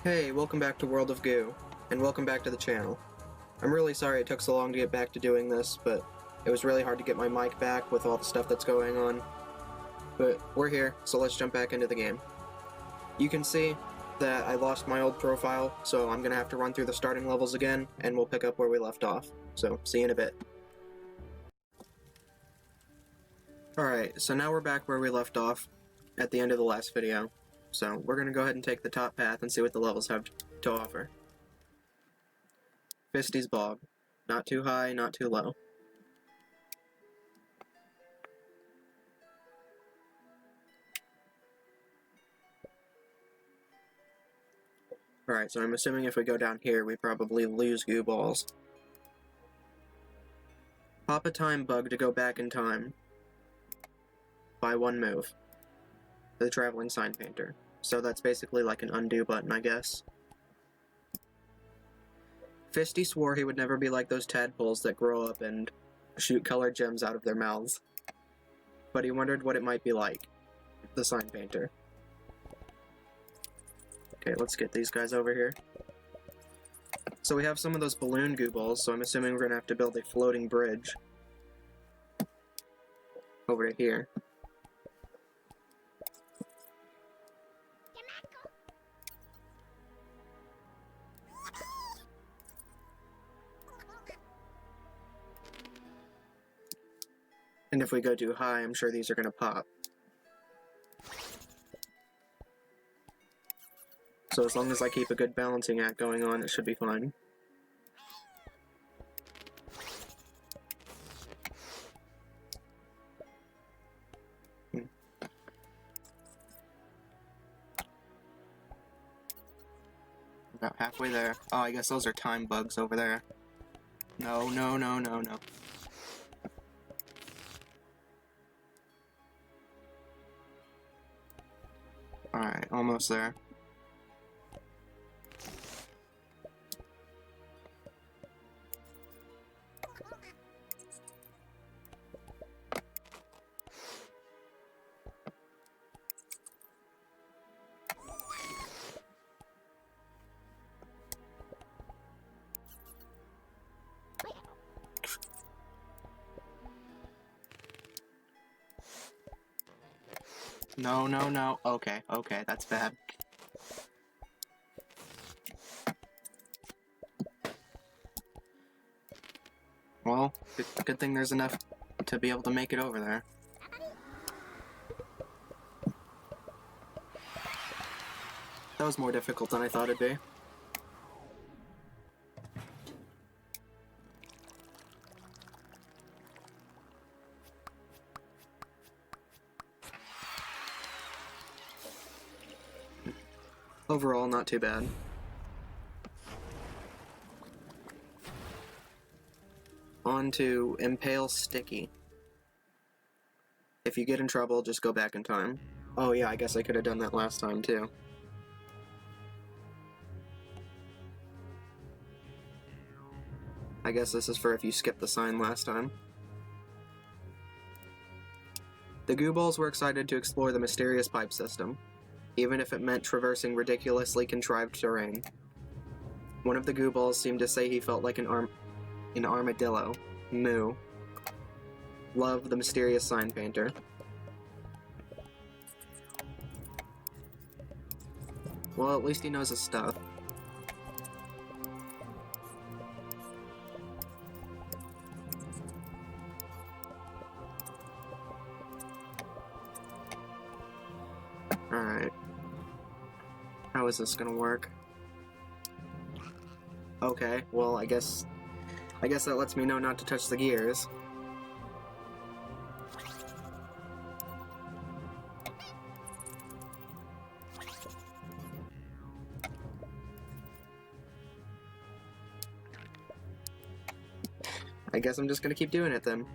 Hey, welcome back to World of Goo, and welcome back to the channel. I'm really sorry it took so long to get back to doing this, but it was really hard to get my mic back with all the stuff that's going on. But we're here, so let's jump back into the game. You can see that I lost my old profile, so I'm gonna have to run through the starting levels again, and we'll pick up where we left off. So, see you in a bit. Alright, so now we're back where we left off at the end of the last video. So, we're gonna go ahead and take the top path and see what the levels have to offer. Fisty's Bog. Not too high, not too low. Alright, so I'm assuming if we go down here, we probably lose goo balls. Pop a time bug to go back in time. By one move. The traveling sign painter. So that's basically like an undo button, I guess. Fisty swore he would never be like those tadpoles that grow up and shoot colored gems out of their mouths. But he wondered what it might be like. The sign painter. Okay, let's get these guys over here. So we have some of those balloon goo balls, so I'm assuming we're gonna have to build a floating bridge. Over to here. And if we go too high, I'm sure these are gonna pop. So as long as I keep a good balancing act going on, it should be fine. About halfway there. Oh, I guess those are time bugs over there. No, no, no, no, no. Alright, almost there. No, no, no. Okay, okay, that's bad. Well, good thing there's enough to be able to make it over there. That was more difficult than I thought it'd be. Overall, not too bad. On to Impale Sticky. If you get in trouble, just go back in time. Oh yeah, I guess I could have done that last time too. I guess this is for if you skipped the sign last time. The goo balls were excited to explore the mysterious pipe system, even if it meant traversing ridiculously contrived terrain. One of the goo balls seemed to say he felt like an armadillo. Moo. Love, the mysterious sign painter. Well, at least he knows his stuff. Alright. How is this gonna work? Okay, well, I guess that lets me know not to touch the gears. I guess I'm just gonna keep doing it then.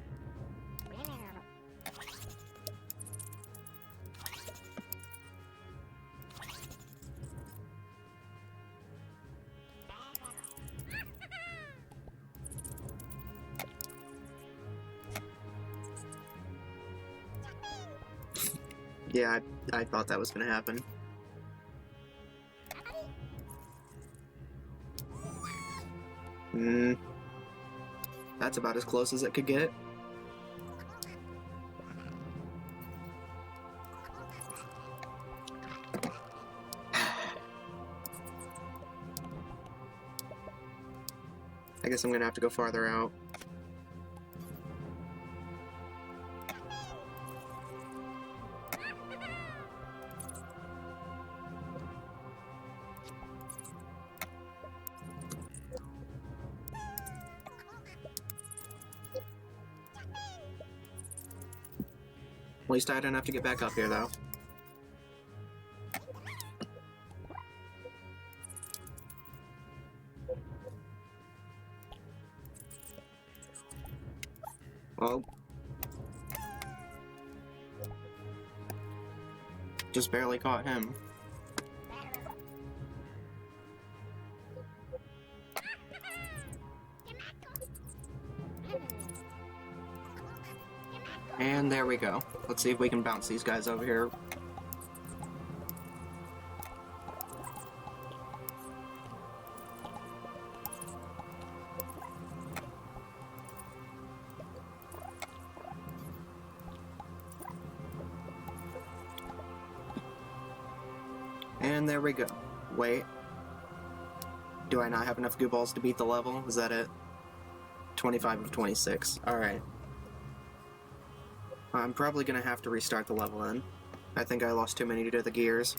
Yeah, I thought that was gonna happen. That's about as close as it could get. I guess I'm gonna have to go farther out. At least I don't have to get back up here, though. Well, just barely caught him. And there we go. Let's see if we can bounce these guys over here. And there we go. Wait. Do I not have enough goo balls to beat the level? Is that it? 25 of 26. Alright. I'm probably gonna have to restart the level then. I think I lost too many to the gears.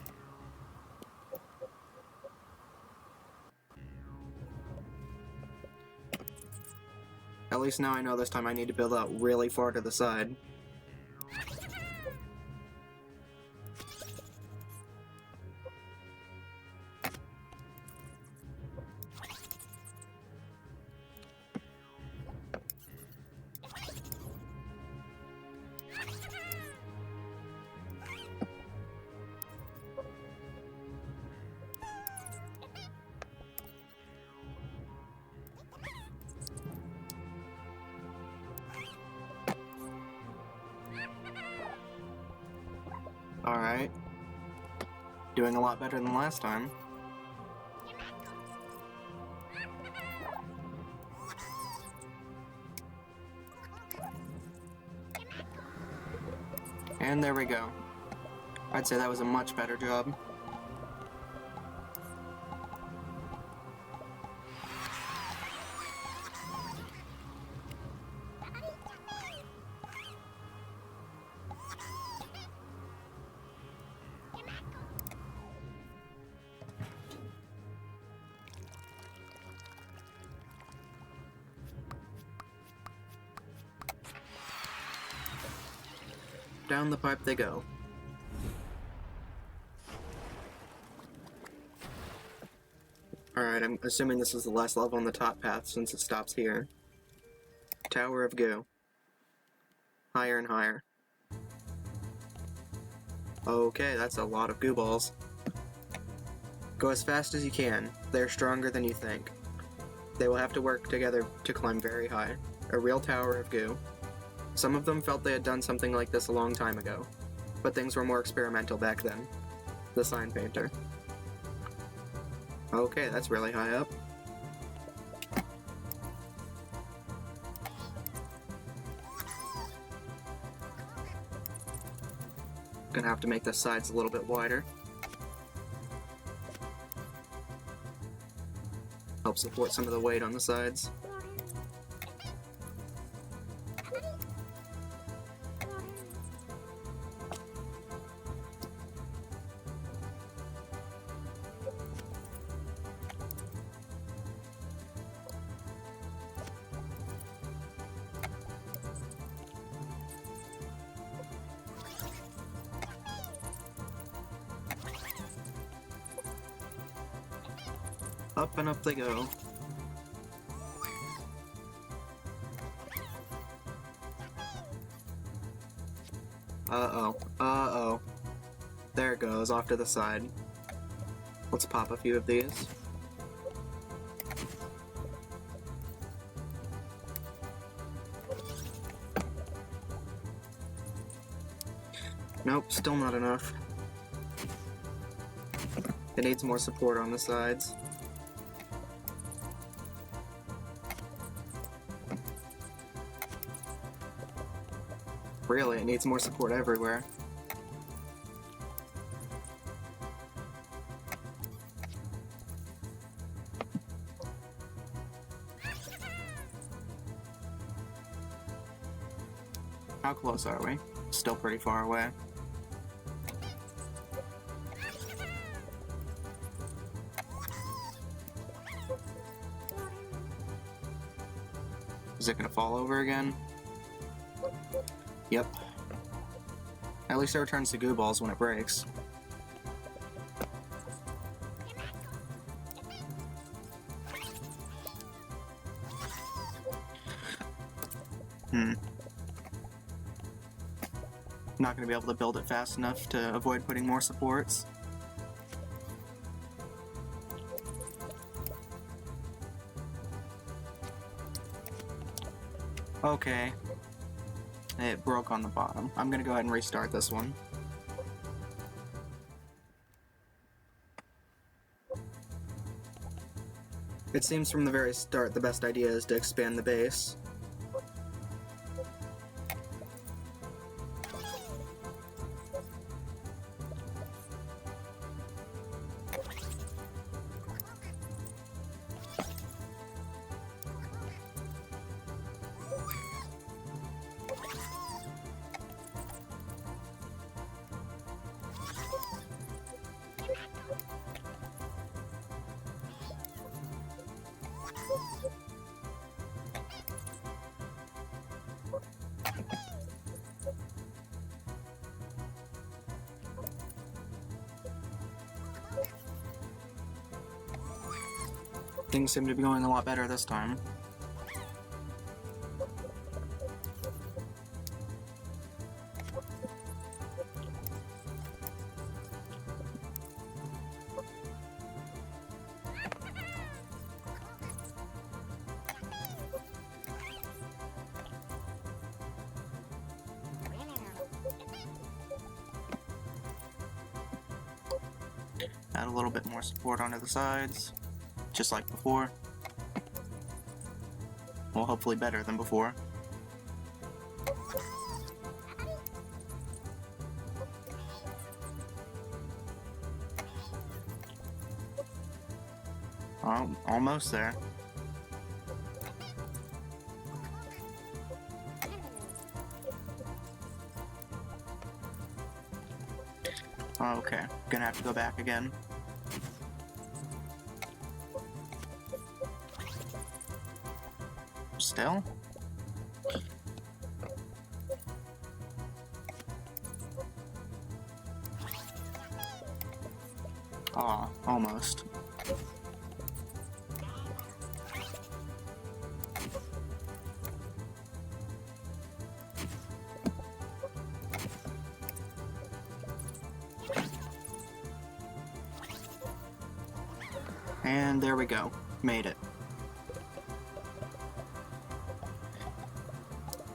At least now I know this time I need to build out really far to the side. Alright. Doing a lot better than last time. And there we go. I'd say that was a much better job. Down the pipe they go. Alright, I'm assuming this is the last level on the top path since it stops here. Tower of Goo. Higher and higher. Okay, that's a lot of goo balls. Go as fast as you can. They're stronger than you think. They will have to work together to climb very high. A real tower of goo. Some of them felt they had done something like this a long time ago, but things were more experimental back then. The sign painter. Okay, that's really high up. Gonna have to make the sides a little bit wider. Help support some of the weight on the sides. Up and up they go. Uh-oh. Uh-oh. There it goes, off to the side. Let's pop a few of these. Nope, still not enough. It needs more support on the sides. Really, it needs more support everywhere. How close are we? Still pretty far away. Is it gonna fall over again? Yep. At least it returns to goo balls when it breaks. Not gonna be able to build it fast enough to avoid putting more supports. Okay. It broke on the bottom. I'm gonna go ahead and restart this one. It seems from the very start the best idea is to expand the base. Things seem to be going a lot better this time. Add a little bit more support onto the sides, just like before. Well, hopefully better than before. Oh, almost there. Okay, gonna have to go back again. Still? Aw, almost. And there we go. Made it.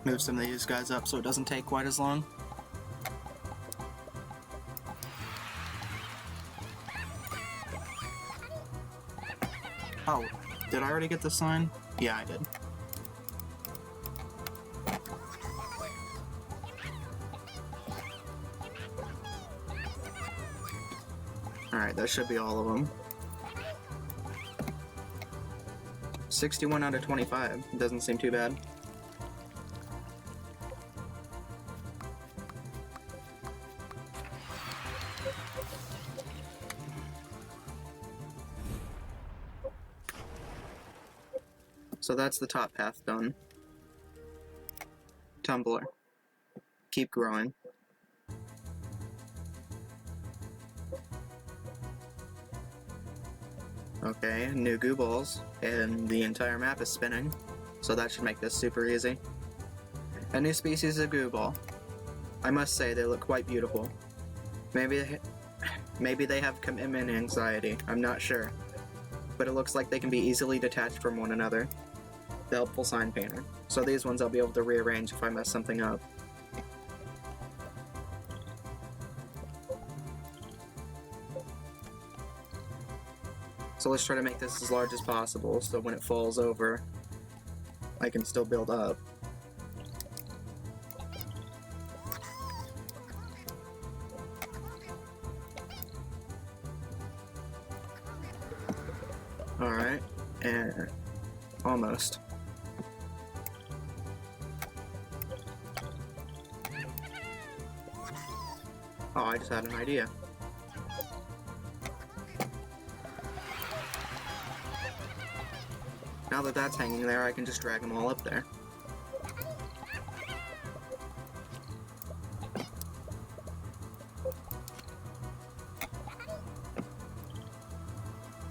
Move some of these guys up so it doesn't take quite as long. Oh, did I already get the sign? Yeah, I did. Alright, that should be all of them. 61 out of 25. Doesn't seem too bad. So that's the top path done. Tumbler. Keep growing. Okay, new goo balls, and the entire map is spinning, so that should make this super easy. A new species of goo ball. I must say they look quite beautiful. Maybe they have commitment anxiety, I'm not sure. But it looks like they can be easily detached from one another. The helpful sign painter. So these ones I'll be able to rearrange if I mess something up. So let's try to make this as large as possible, so when it falls over, I can still build up. Alright, and almost. Oh, I just had an idea. Now that that's hanging there, I can just drag them all up there.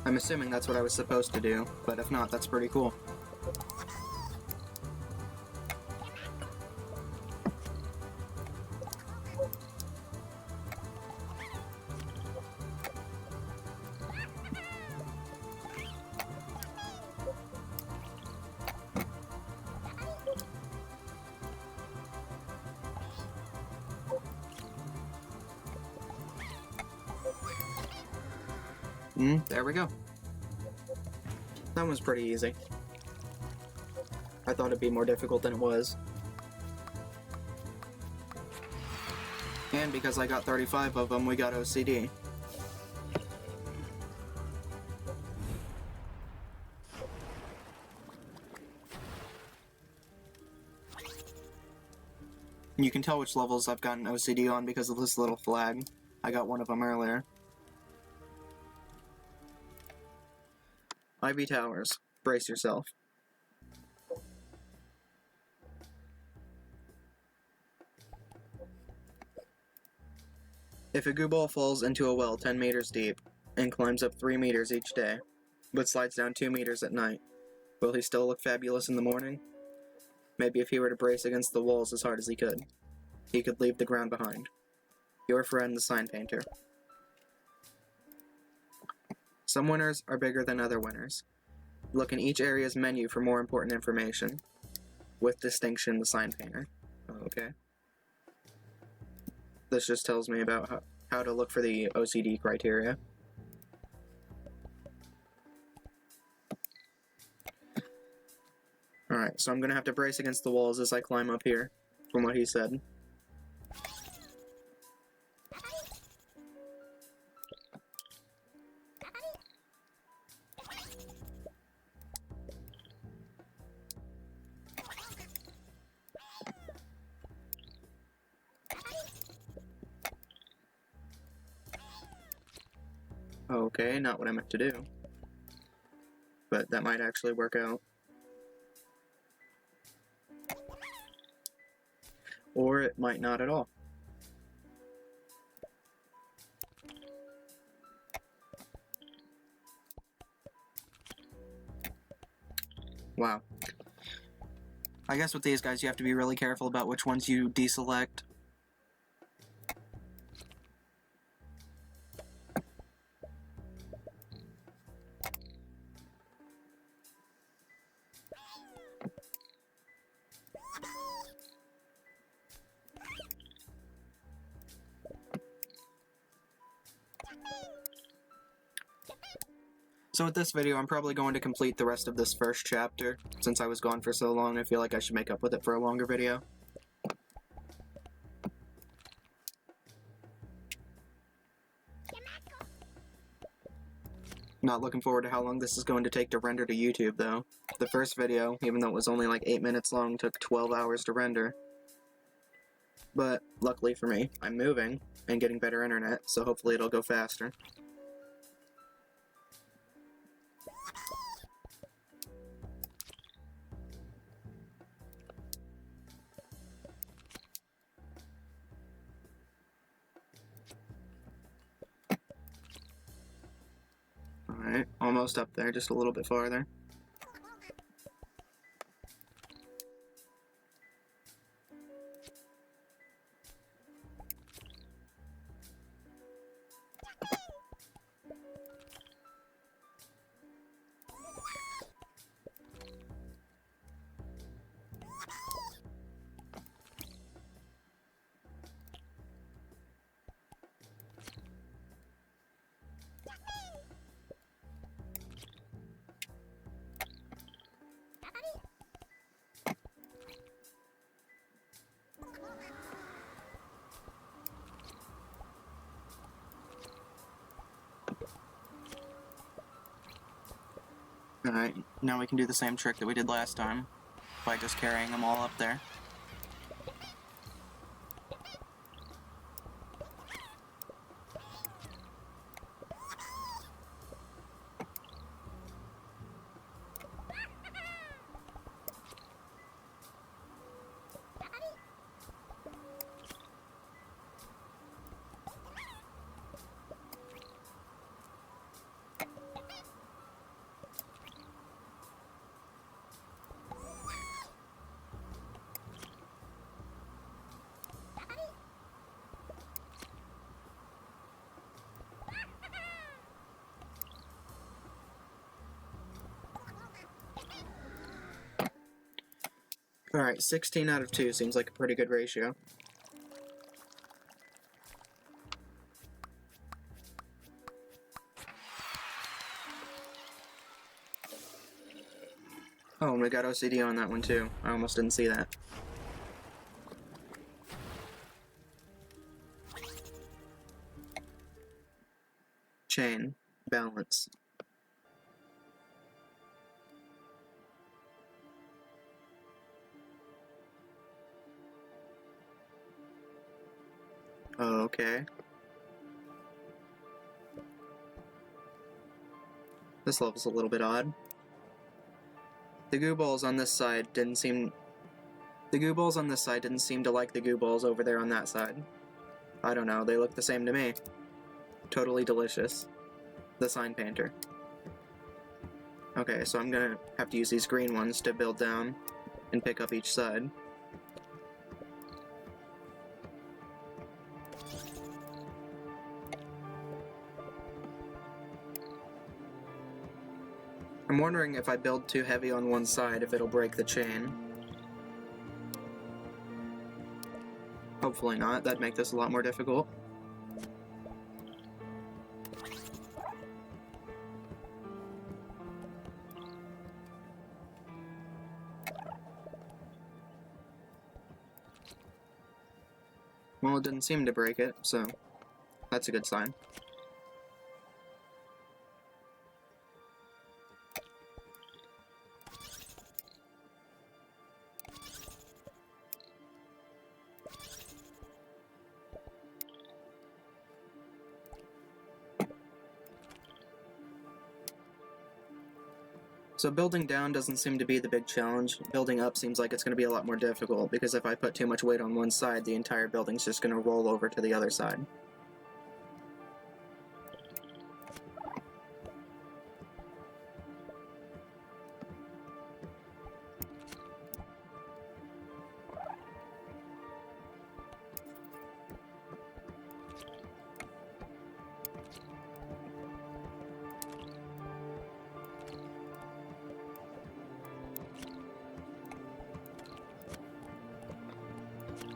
I'm assuming that's what I was supposed to do, but if not, that's pretty cool. There we go. That was pretty easy. I thought it'd be more difficult than it was. And because I got 35 of them, we got OCD. You can tell which levels I've gotten OCD on because of this little flag. I got one of them earlier. Ivy Towers. Brace yourself. If a goo ball falls into a well 10 meters deep and climbs up 3 meters each day, but slides down 2 meters at night, will he still look fabulous in the morning? Maybe if he were to brace against the walls as hard as he could leave the ground behind. Your friend, the sign painter. Some winners are bigger than other winners. Look in each area's menu for more important information. With distinction, the sign painter. Okay. This just tells me about how to look for the OCD criteria. Alright, so I'm gonna have to brace against the walls as I climb up here, from what he said. Okay, not what I meant to do. But that might actually work out. Or it might not at all. Wow. I guess with these guys you have to be really careful about which ones you deselect. So with this video, I'm probably going to complete the rest of this first chapter. Since I was gone for so long, I feel like I should make up with it for a longer video. Not looking forward to how long this is going to take to render to YouTube, though. The first video, even though it was only like 8 minutes long, took 12 hours to render. But, luckily for me, I'm moving and getting better internet, so hopefully it'll go faster. Alright, almost up there, just a little bit farther. Alright, now we can do the same trick that we did last time, by just carrying them all up there. Alright, 16 out of 2 seems like a pretty good ratio. Oh, and we got OCD on that one too. I almost didn't see that. Chain. Balance. Okay. This level's a little bit odd. The goo balls on this side didn't seem... The goo balls on this side didn't seem to like the goo balls over there on that side. I don't know, they look the same to me. Totally delicious. The sign painter. Okay, so I'm gonna have to use these green ones to build down and pick up each side. I'm wondering if I build too heavy on one side, if it'll break the chain. Hopefully not, that'd make this a lot more difficult. Well, it didn't seem to break it, so that's a good sign. So building down doesn't seem to be the big challenge. Building up seems like it's going to be a lot more difficult, because if I put too much weight on one side, the entire building's just going to roll over to the other side.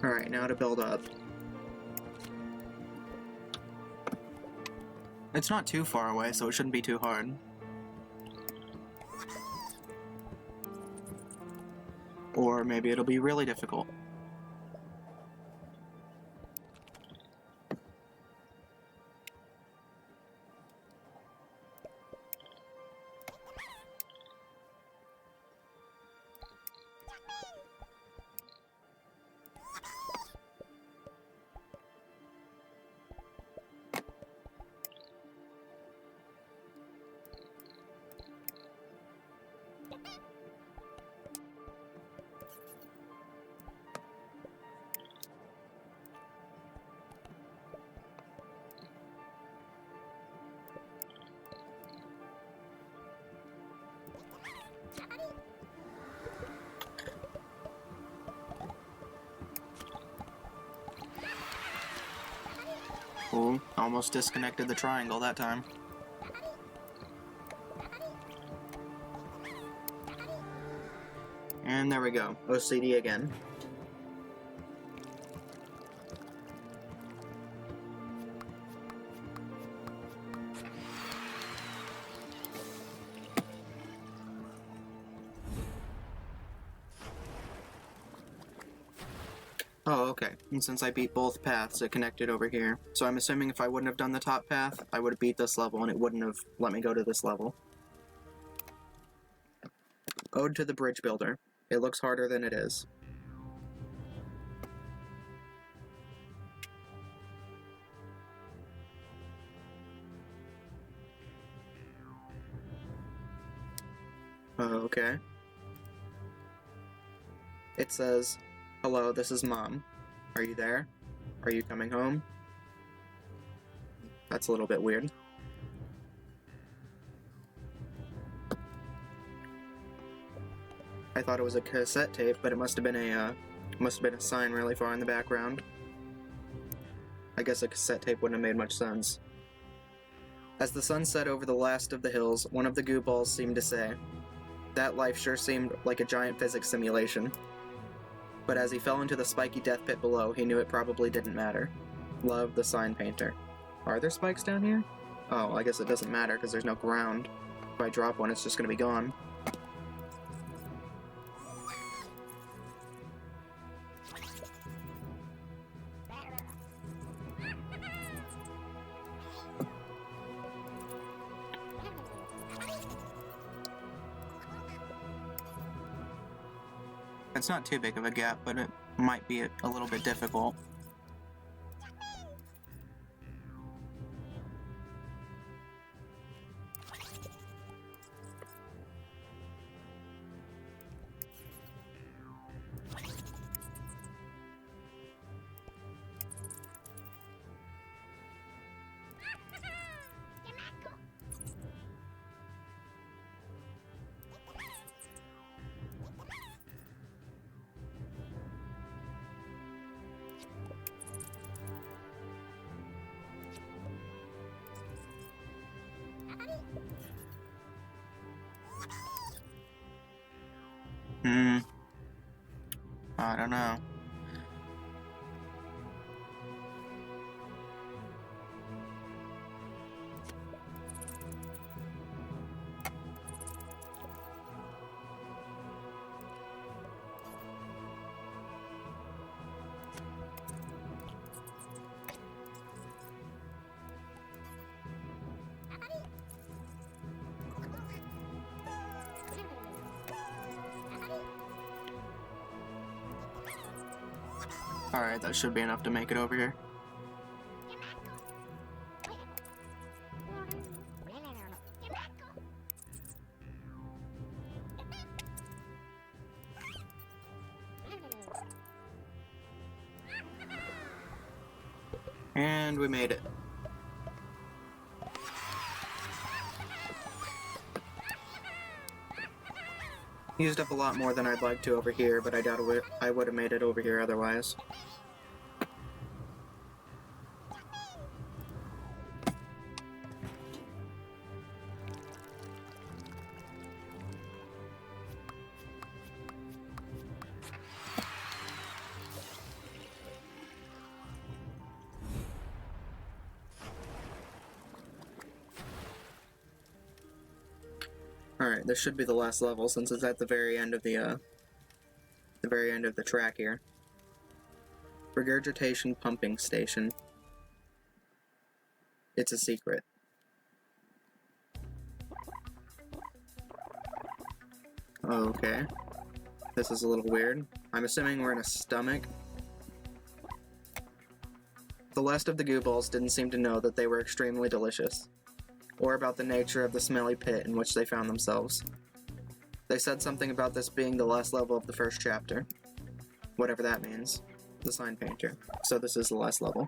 Alright, now to build up. It's not too far away, so it shouldn't be too hard. Or maybe it'll be really difficult. Ooh, almost disconnected the triangle that time. And there we go, OCD again. Oh, okay. And since I beat both paths, it connected over here. So I'm assuming if I wouldn't have done the top path, I would have beat this level and it wouldn't have let me go to this level. Ode to the Bridge Builder. It looks harder than it is. Okay. It says, "Hello, this is Mom. Are you there? Are you coming home?" That's a little bit weird. I thought it was a cassette tape, but it must have been a sign really far in the background. I guess a cassette tape wouldn't have made much sense. As the sun set over the last of the hills, one of the goo balls seemed to say, "That life sure seemed like a giant physics simulation." But as he fell into the spiky death pit below, he knew it probably didn't matter. Love, the sign painter. Are there spikes down here? Oh, I guess it doesn't matter because there's no ground. If I drop one, it's just going to be gone. It's not too big of a gap, but it might be a little bit difficult. I don't know. Alright, that should be enough to make it over here. And we made it. Used up a lot more than I'd like to over here, but I doubt I would have made it over here otherwise. Alright, this should be the last level since it's at the very end of the track here. Regurgitation pumping station. It's a secret. Okay. This is a little weird. I'm assuming we're in a stomach. The last of the goo balls didn't seem to know that they were extremely delicious, or about the nature of the smelly pit in which they found themselves. They said something about this being the last level of the first chapter. Whatever that means. The sign painter. So this is the last level.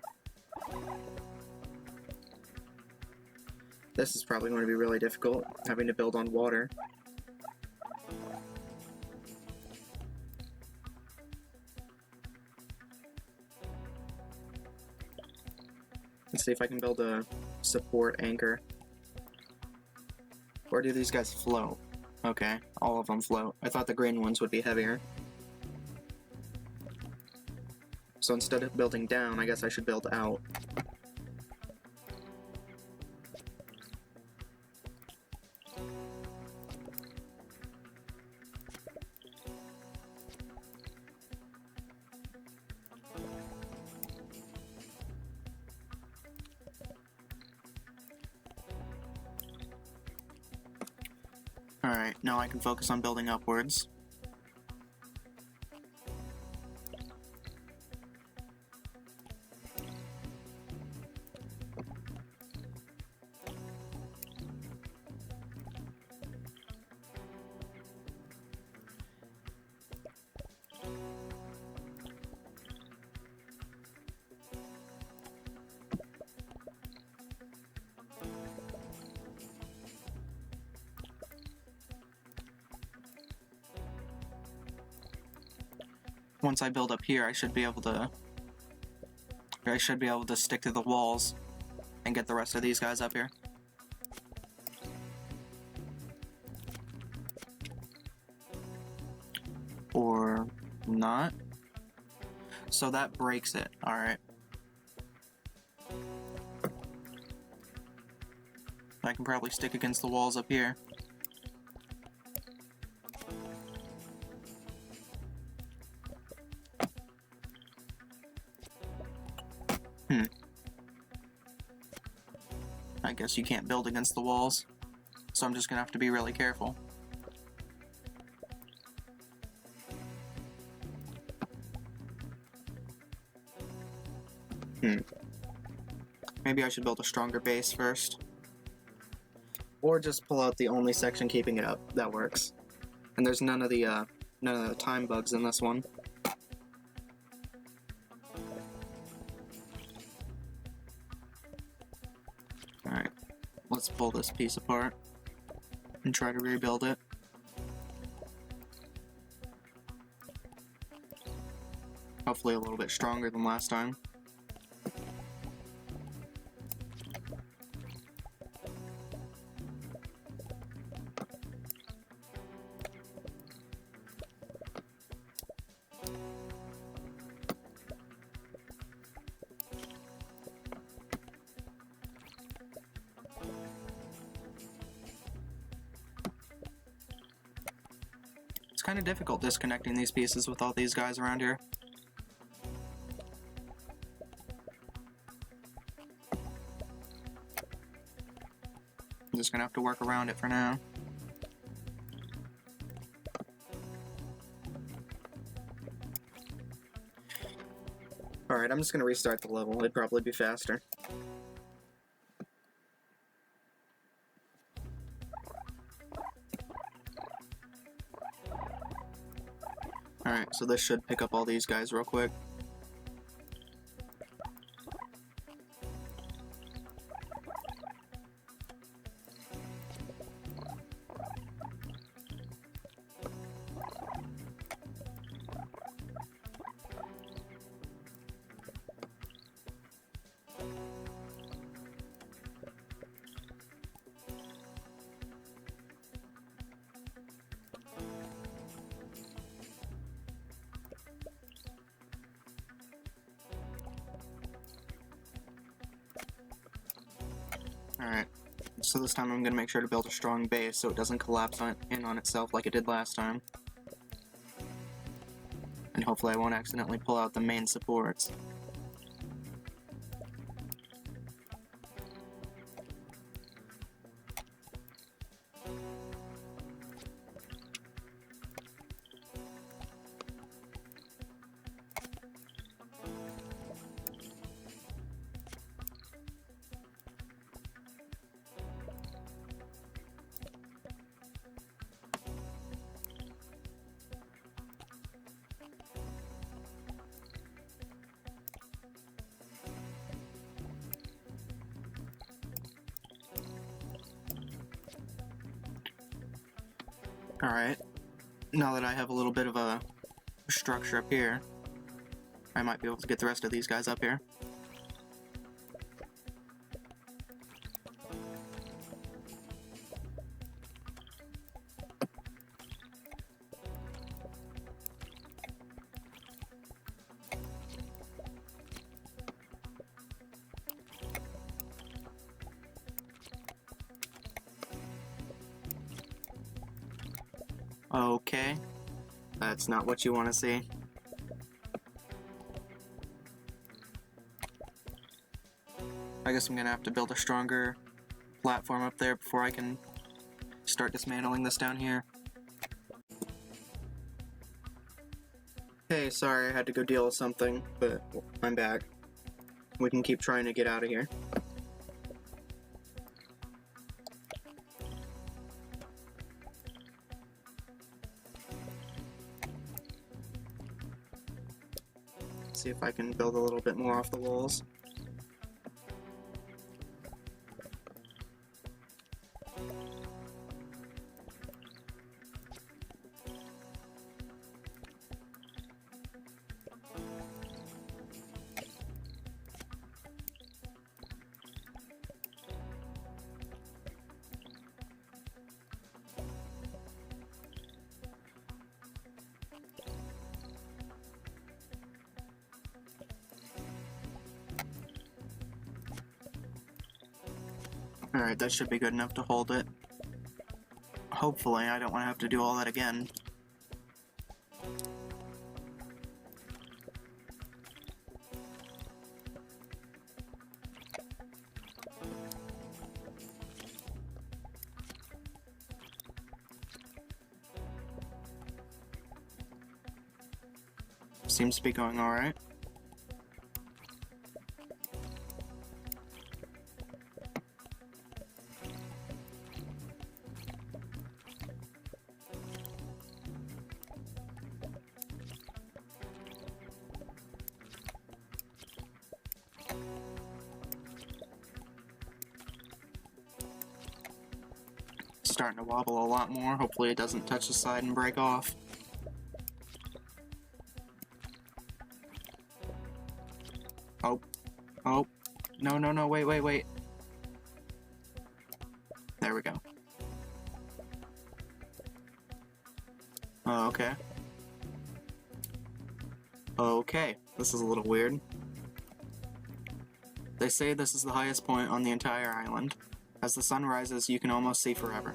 This is probably going to be really difficult, having to build on water. Let's see if I can build a support anchor. Or do these guys float? Okay, all of them float. I thought the green ones would be heavier. So instead of building down, I guess I should build out. Alright, now I can focus on building upwards. Once I build up here, I should be able to stick to the walls and get the rest of these guys up here. Or not. So that breaks it. Alright. I can probably stick against the walls up here. I guess you can't build against the walls, so I'm just gonna have to be really careful. Maybe I should build a stronger base first. Or just pull out the only section keeping it up. That works. And there's none of the time bugs in this one. Alright, let's pull this piece apart and try to rebuild it. Hopefully a little bit stronger than last time. It's kind of difficult disconnecting these pieces with all these guys around here. I'm just gonna have to work around it for now. Alright, I'm just gonna restart the level. It'd probably be faster. Alright, so this should pick up all these guys real quick. Alright, so this time I'm going to make sure to build a strong base so it doesn't collapse in on itself like it did last time. And hopefully I won't accidentally pull out the main supports. Alright, now that I have a little bit of a structure up here, I might be able to get the rest of these guys up here. Okay, that's not what you want to see. I guess I'm gonna have to build a stronger platform up there before I can start dismantling this down here. Hey, sorry I had to go deal with something, but I'm back. We can keep trying to get out of here. See if I can build a little bit more off the walls. Alright, that should be good enough to hold it. Hopefully, I don't want to have to do all that again. Seems to be going alright. Starting to wobble a lot more. Hopefully it doesn't touch the side and break off. Oh. Oh. No, no, no, wait, wait, wait. There we go. Oh, okay. Okay, this is a little weird. They say this is the highest point on the entire island. As the sun rises, you can almost see forever.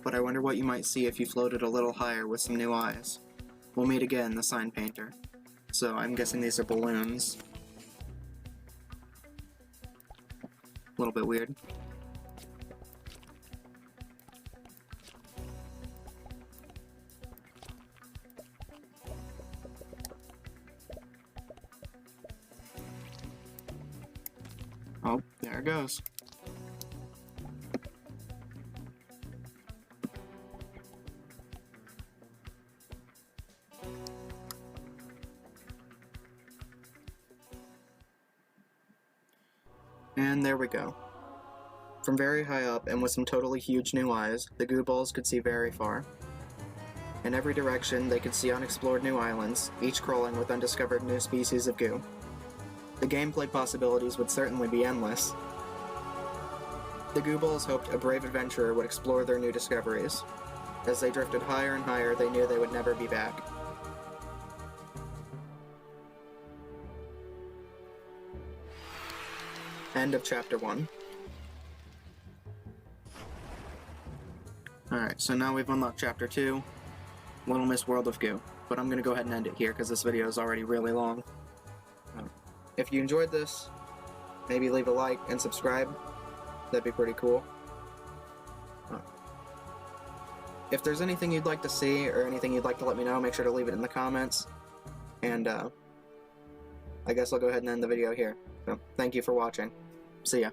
But I wonder what you might see if you floated a little higher with some new eyes. We'll meet again, the sign painter. So I'm guessing these are balloons. A little bit weird. Oh, there it goes. And there we go. From very high up and with some totally huge new eyes, the goo balls could see very far. In every direction, they could see unexplored new islands, each crawling with undiscovered new species of goo. The gameplay possibilities would certainly be endless. The goo balls hoped a brave adventurer would explore their new discoveries. As they drifted higher and higher, they knew they would never be back. End of Chapter 1. Alright, so now we've unlocked Chapter 2, Little Miss World of Goo. But I'm gonna go ahead and end it here because this video is already really long. If you enjoyed this, maybe leave a like and subscribe. That'd be pretty cool. If there's anything you'd like to see or anything you'd like to let me know, make sure to leave it in the comments. And I guess I'll go ahead and end the video here. So, thank you for watching. See ya.